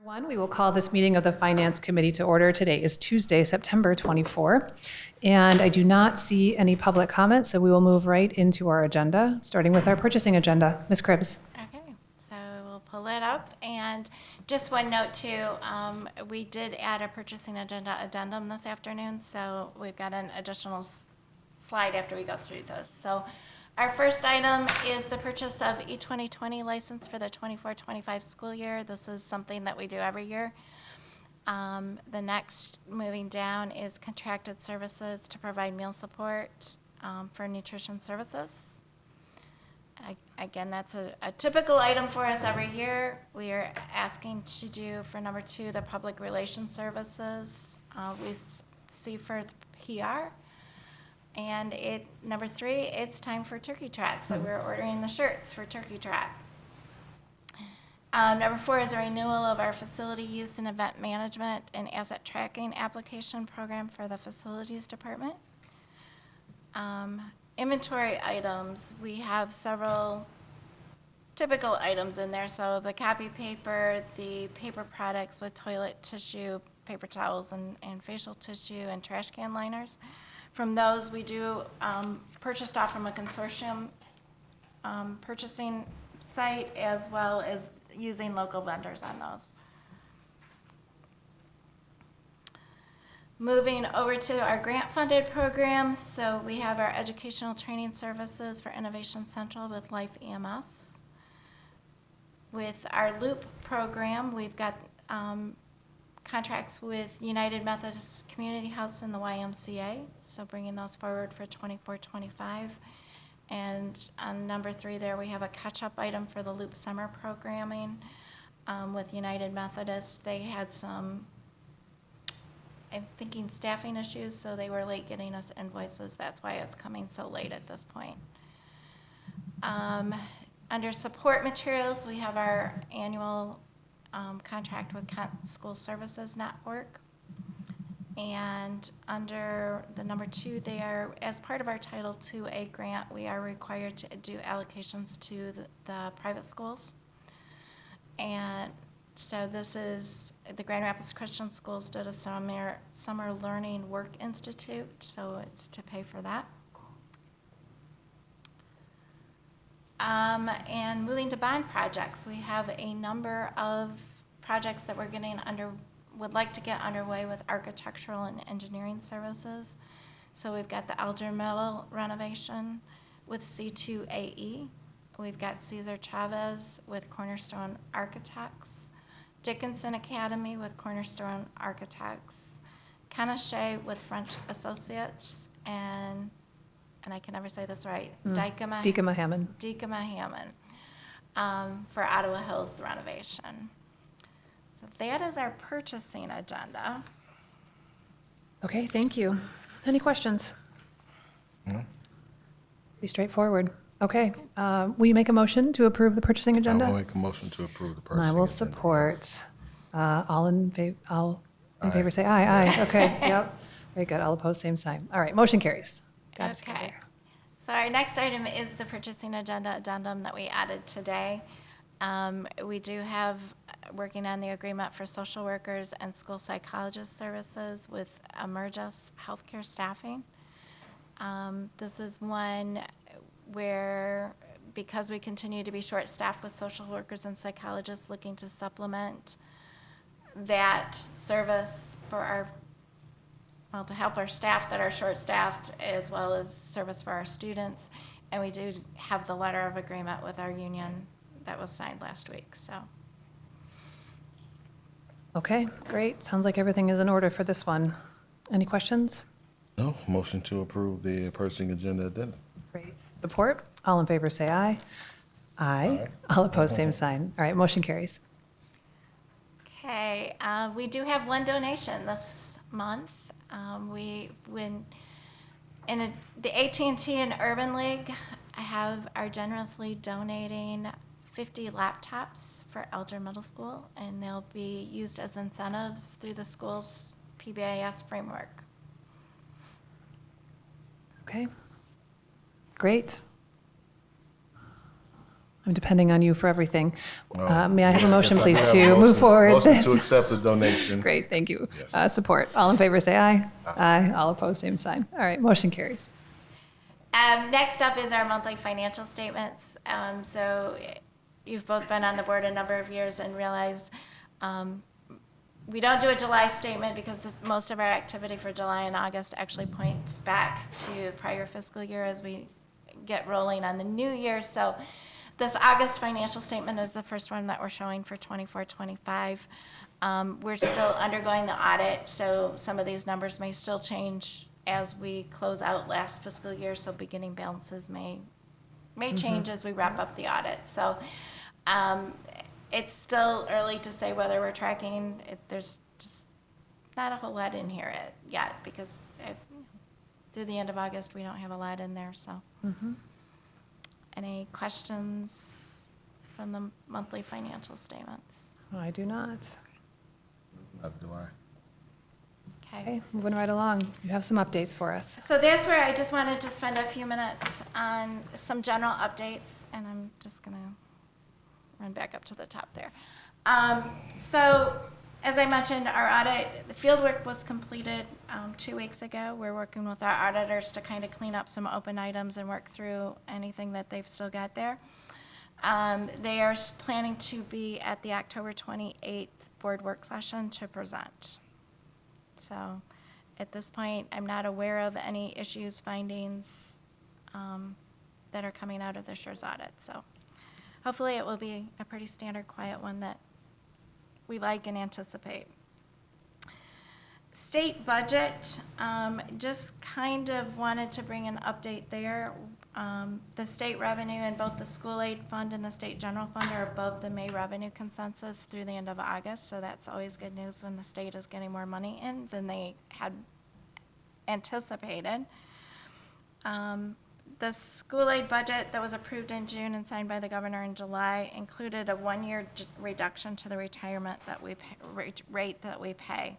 We will call this meeting of the Finance Committee to order. Today is Tuesday, September 24, and I do not see any public comment, so we will move right into our agenda, starting with our purchasing agenda. Ms. Cribbs. Okay, so we'll pull it up, and just one note too, we did add a purchasing agenda addendum this afternoon, so we've got an additional slide after we go through this. So our first item is the purchase of E2020 license for the 24-25 school year. This is something that we do every year. The next, moving down, is contracted services to provide meal support for nutrition services. Again, that's a typical item for us every year. We are asking to do, for number 2, the public relations services. We see for the PR. And number 3, it's time for Turkey Trot, so we're ordering the shirts for Turkey Trot. Number 4 is a renewal of our facility use and event management and asset tracking application program for the facilities department. Inventory items, we have several typical items in there. So the copy paper, the paper products with toilet tissue, paper towels, and facial tissue, and trash can liners. From those, we do purchased off from a consortium purchasing site, as well as using local vendors on those. Moving over to our grant-funded programs, so we have our educational training services for Innovation Central with Life EMS. With our Loop program, we've got contracts with United Methodist Community House and the YMCA, so bringing those forward for 24-25. And on number 3 there, we have a catch-up item for the Loop summer programming with United Methodist. They had some, I'm thinking, staffing issues, so they were late getting us invoices. That's why it's coming so late at this point. Under support materials, we have our annual contract with School Services Network. And under the number 2 there, as part of our Title IIA grant, we are required to do allocations to the private schools. And so this is, the Grand Rapids Christian Schools did a summer learning work institute, so it's to pay for that. And moving to bond projects, we have a number of projects that we're would like to get underway with architectural and engineering services. So we've got the Elder Middle renovation with C2AE. We've got Cesar Chavez with Cornerstone Architects, Dickinson Academy with Cornerstone Architects, Kenna with French Associates, and I can never say this right, Dykema Hammond for Ottawa Hills, the renovation. So that is our purchasing agenda. Okay, thank you. Any questions? No. Pretty straightforward. Okay, will you make a motion to approve the purchasing agenda? I will make a motion to approve the purchasing And agenda. I will support. All in favor say aye. Aye. Okay, yep. Very good. All opposed, same sign. All right, motion carries. Okay. So our next item is the purchasing agenda addendum that we added today. We do have working on the agreement for social workers and school psychologist services with Emergis Healthcare Staffing. This is one where, because we continue to be short-staffed with social workers and psychologists, looking to supplement that service for to help our staff that are short-staffed, as well as service for our students. And we do have the letter of agreement with our union that was signed last week, so. Okay, great. Sounds like everything is in order for this one. Any questions? No, motion to approve the purchasing agenda addendum. Great. Support? All in favor say aye. Aye. All opposed, same sign. All right, motion carries. Okay, we do have one donation this month. The AT&T and Urban League are generously donating 50 laptops for Elder Middle School, and they'll be used as incentives through the school's PBIS framework. Okay, great. I'm depending on you for everything. Oh, May I have a motion, yes, I please, do have a to motion. move forward Motion this? to accept the donation. Great, thank you. Yes. Support. All in favor, say aye. Aye. All opposed, same sign. All right, motion carries. Next up is our monthly financial statements. So you've both been on the board a number of years and realize we don't do a July statement because most of our activity for July and August actually points back to prior fiscal year as we get rolling on the new year. So this August financial statement is the first one that we're showing for 24-25. We're still undergoing the audit, so some of these numbers may still change as we close out last fiscal year, so beginning balances may change as we wrap up the audit. So it's still early to say whether we're tracking. There's just not a whole lot in here yet because through the end of August, we don't have a lot in there, so. Any questions from the monthly financial statements? Oh, I do not. Do I? Okay, moving right along. You have some updates for us. So that's where I just wanted to spend a few minutes on some general updates, and I'm just gonna run back up to the top there. So as I mentioned, our audit, the field work was completed 2 weeks ago. We're working with our auditors to kind of clean up some open items and work through anything that they've still got there. They are planning to be at the October 28th board work session to present. So at this point, I'm not aware of any issues, findings that are coming out of this year's audit. So hopefully it will be a pretty standard, quiet one that we like and anticipate. State budget, just kind of wanted to bring an update there. The state revenue in both the school aid fund and the state general fund are above the May revenue consensus through the end of August, so that's always good news when the state is getting more money in than they had anticipated. The school aid budget that was approved in June and signed by the governor in July included a 1-year reduction to the retirement that we pay, rate that we pay.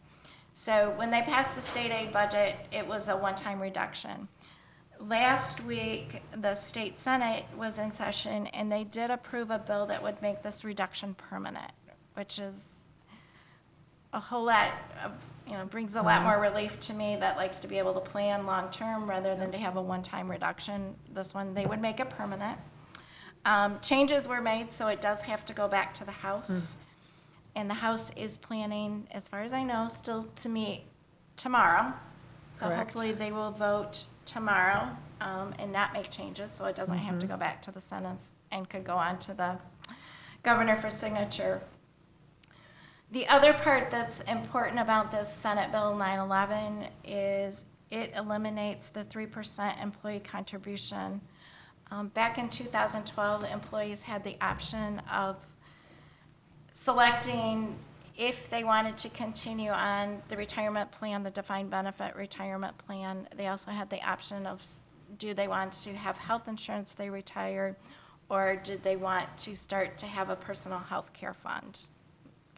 So when they passed the state aid budget, it was a one-time reduction. Last week, the state senate was in session and they did approve a bill that would make this reduction permanent, which is a whole lot of, brings a lot more relief to me that likes to be able to plan long-term rather than to have a one-time reduction. This one, they would make it permanent. Changes were made, so it does have to go back to the House. And the House is planning, as far as I know, still to meet tomorrow. So Correct. hopefully they will vote tomorrow and not make changes, so it doesn't have to go back to the Senate and could go on to the governor for signature. The other part that's important about this Senate Bill 911 is it eliminates the 3% employee contribution. Back in 2012, employees had the option of selecting if they wanted to continue on the retirement plan, the defined benefit retirement plan. They also had the option of do they want to have health insurance they retire, or did they want to start to have a personal health care fund?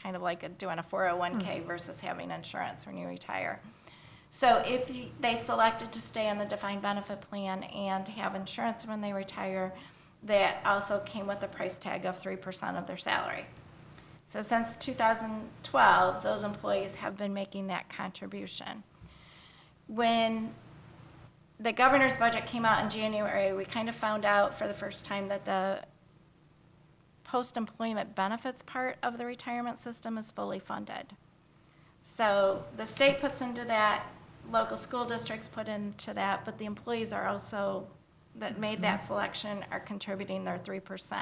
Kind of like doing a 401k versus having insurance when you retire. So if they selected to stay on the defined benefit plan and have insurance when they retire, that also came with a price tag of 3% of their salary. So since 2012, those employees have been making that contribution. When the governor's budget came out in January, we kind of found out for the first time that the post-employment benefits part of the retirement system is fully funded. So the state puts into that, local school districts put into that, but the employees are also, that made that selection, are contributing their 3%.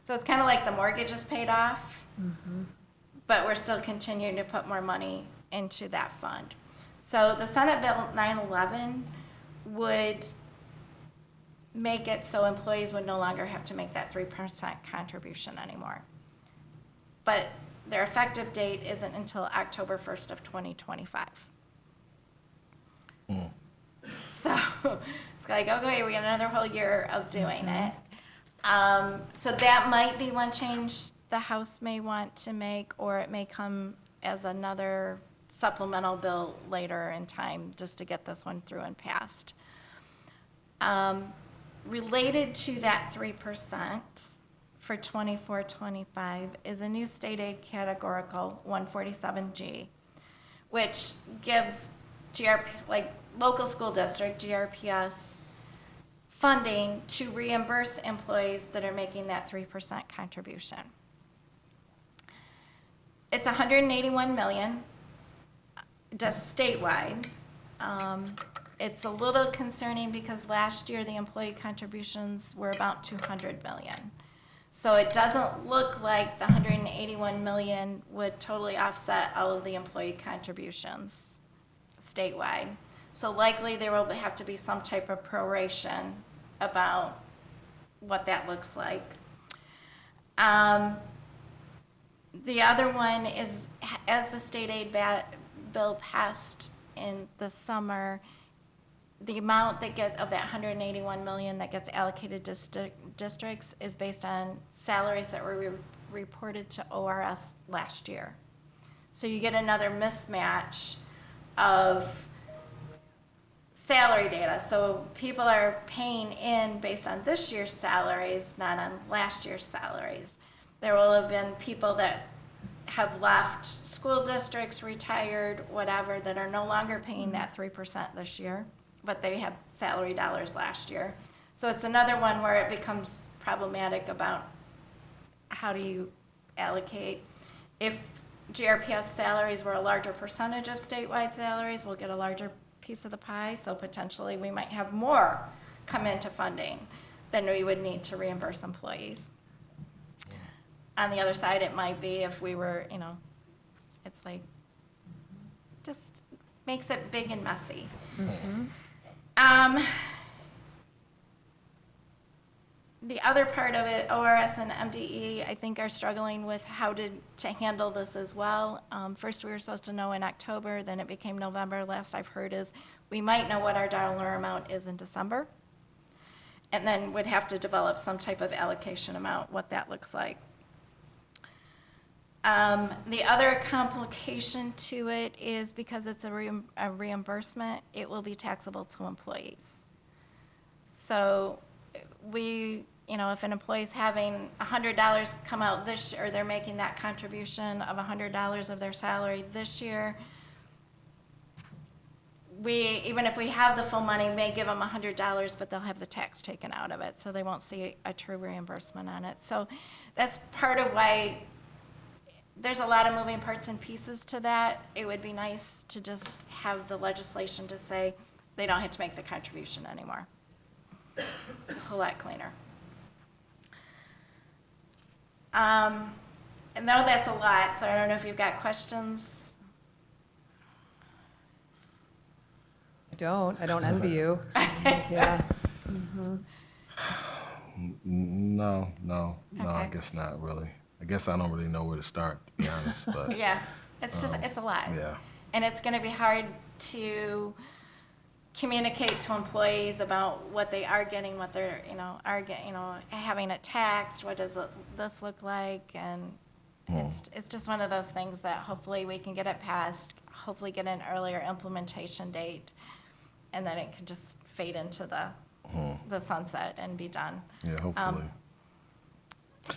So it's kind of like the mortgage is paid off, but we're still continuing to put more money into that fund. So the Senate Bill 911 would make it so employees would no longer have to make that 3% contribution anymore. But their effective date isn't until October 1st of 2025. So it's like, okay, we got another whole year of doing it. So that might be one change the House may want to make, or it may come as another supplemental bill later in time just to get this one through and passed. Related to that 3%, for 24-25 is a new state aid categorical 147G, which gives local school district, GRPS, funding to reimburse employees that are making that 3% contribution. It's 181 million, just statewide. It's a little concerning because last year the employee contributions were about 200 million. So it doesn't look like the 181 million would totally offset all of the employee contributions statewide. So likely there will have to be some type of proration about what that looks like. The other one is, as the state aid bill passed in the summer, the amount that gets, of that 181 million that gets allocated to districts is based on salaries that were reported to ORS last year. So you get another mismatch of salary data. So people are paying in based on this year's salaries, not on last year's salaries. There will have been people that have left school districts, retired, whatever, that are no longer paying that 3% this year, but they have salary dollars last year. So it's another one where it becomes problematic about how do you allocate. If GRPS salaries were a larger percentage of statewide salaries, we'll get a larger piece of the pie, so potentially we might have more come into funding than we would need to reimburse employees. On the other side, it might be if we were, it's like, just makes it big and messy. The other part of it, ORS and MDE, I think are struggling with how to handle this as well. First, we were supposed to know in October, then it became November. Last I've heard is we might know what our dollar amount is in December, and then would have to develop some type of allocation amount, what that looks like. The other complication to it is because it's a reimbursement, it will be taxable to employees. So if an employee's having $100 come out this year, or they're making that contribution of $100 of their salary this year, even if we have the full money, may give them $100, but they'll have the tax taken out of it, so they won't see a true reimbursement on it. So that's part of why there's a lot of moving parts and pieces to that. It would be nice to just have the legislation to say they don't have to make the contribution anymore. It's a whole lot cleaner. I know that's a lot, so I don't know if you've got questions. I don't envy you. Yeah. No, I Okay. guess not really. I guess I don't really know where to start, to be honest, but Yeah, it's a lot. yeah. And it's gonna be hard to communicate to employees about what they are getting, what they're, having it taxed, what does this look like? And it's just one of those things that hopefully we can get it passed, hopefully get an earlier implementation date, and then it can just fade into the sunset and be done. Yeah, hopefully.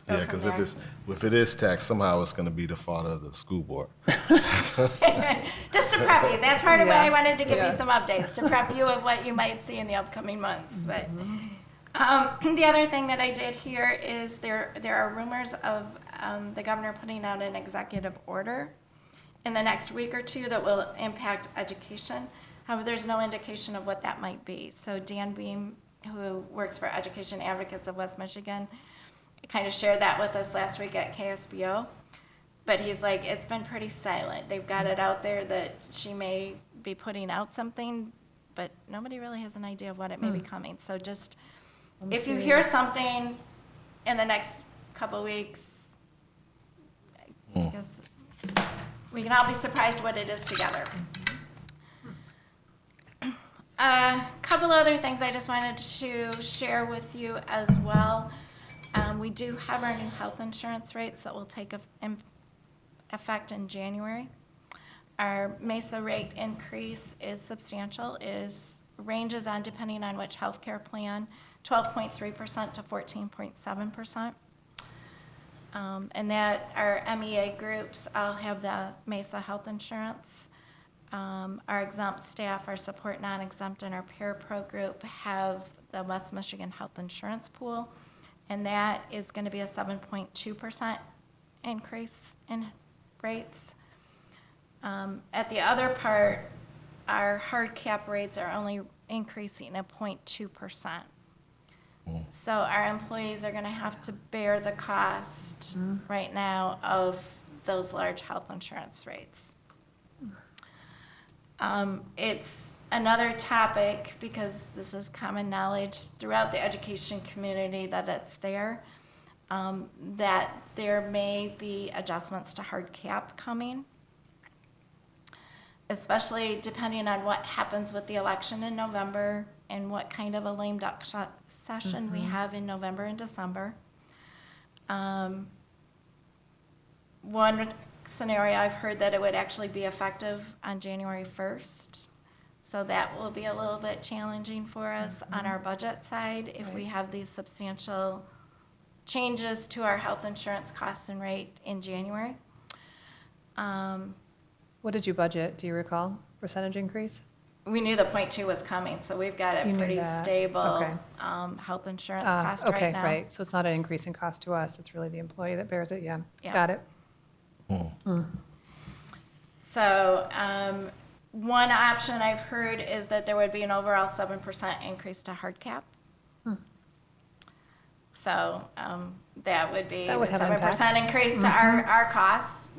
Go Yeah, from because there. if it is taxed, somehow it's going to be the fault of the school board. Just to prep you, that's part of why I wanted to give Yeah. you some updates, to prep you of what you might see in the upcoming months. But the other thing that I did here is there are rumors of the governor putting out an executive order in the next week or two that will impact education. However, there's no indication of what that might be. So Dan Beam, who works for Education Advocates of West Michigan, kind of shared that with us last week at KSBO. But he's like, it's been pretty silent. They've got it out there that she may be putting out something, but nobody really has an idea of what it may be coming. So just, if you hear something in the next couple weeks, I guess we can all be surprised what it is together. A couple other things I just wanted to share with you as well. We do have our new health insurance rates that will take effect in January. Our MESA rate increase is substantial. Ranges on, depending on which healthcare plan, 12.3% to 14.7%. And that our MEA groups all have the Mesa health insurance. Our exempt staff, our support non-exempt, and our parapro group have the West Michigan Health Insurance Pool. And that is going to be a 7.2% increase in rates. At the other part, our hard cap rates are only increasing at 0.2%. So our employees are going to have to bear the cost right now of those large health insurance rates. It's another topic, because this is common knowledge throughout the education community that it's there, that there may be adjustments to hard cap coming, especially depending on what happens with the election in November and what kind of a lame duck session we have in November and December. One scenario, I've heard that it would actually be effective on January 1st. So that will be a little bit challenging for us on our budget side if we have these substantial changes to our health insurance costs and rate in January. What did you budget? Do you recall? Percentage increase? We knew the 0.2 was coming, so we've got You a knew pretty that. stable Okay. health insurance cost right Okay, now. right. So it's not an increase in cost to us. It's really the employee that bears it. Yeah. Yeah. Got it. So one option I've heard is that there would be an overall 7% increase to hard cap. So that would be That would have 7% increase to our costs.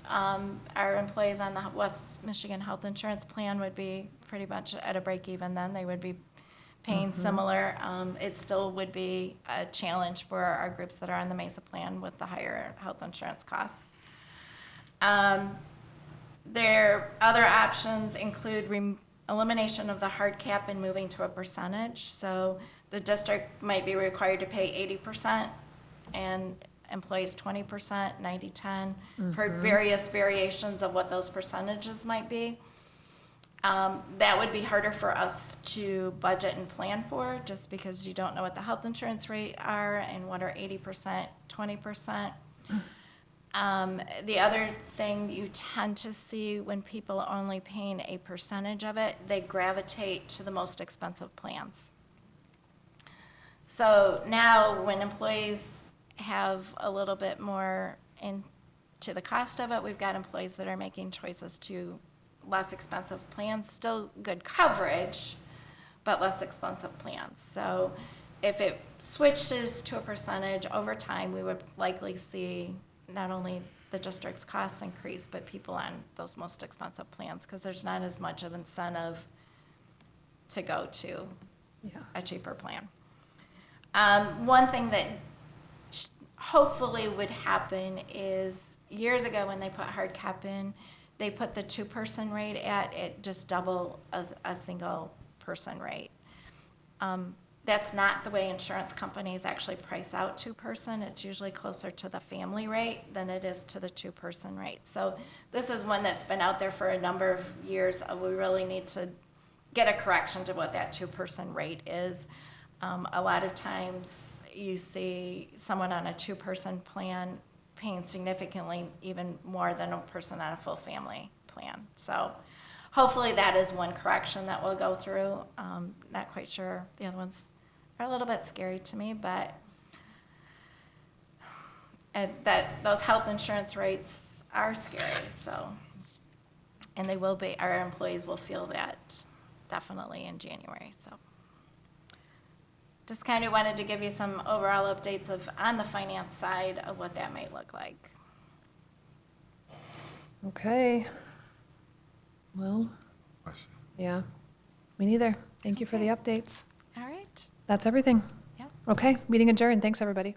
Our employees on the West Michigan Health Insurance Plan would be pretty much at a break even then. They would be paying similar. It still would be a challenge for our groups that are on the Mesa plan with the higher health insurance costs. Their other options include elimination of the hard cap and moving to a percentage. So the district might be required to pay 80% and employees 20%, 90-10. Heard various variations of what those percentages might be. That would be harder for us to budget and plan for, just because you don't know what the health insurance rate are and what are 80%, 20%. The other thing you tend to see when people are only paying a percentage of it, they gravitate to the most expensive plans. So now when employees have a little bit more into the cost of it, we've got employees that are making choices to less expensive plans, still good coverage, but less expensive plans. So if it switches to a percentage over time, we would likely see not only the district's costs increase, but people on those most expensive plans, because there's not as much of incentive to go to a cheaper plan. One thing that hopefully would happen is, years ago when they put hard cap in, they put the 2-person rate at it just double a single person rate. That's not the way insurance companies actually price out 2-person. It's usually closer to the family rate than it is to the 2-person rate. So this is one that's been out there for a number of years. We really need to get a correction to what that 2-person rate is. A lot of times you see someone on a 2-person plan paying significantly even more than a person on a full family plan. So hopefully that is one correction that we'll go through. Not quite sure. The other ones are a little bit scary to me, but those health insurance rates are scary. So, and they will be, our employees will feel that definitely in January. So just kind of wanted to give you some overall updates on the finance side of what that might look like. Okay. Well, yeah, me neither. Thank you for the updates. All right. That's everything. Yeah. Okay, meeting adjourned. Thanks, everybody.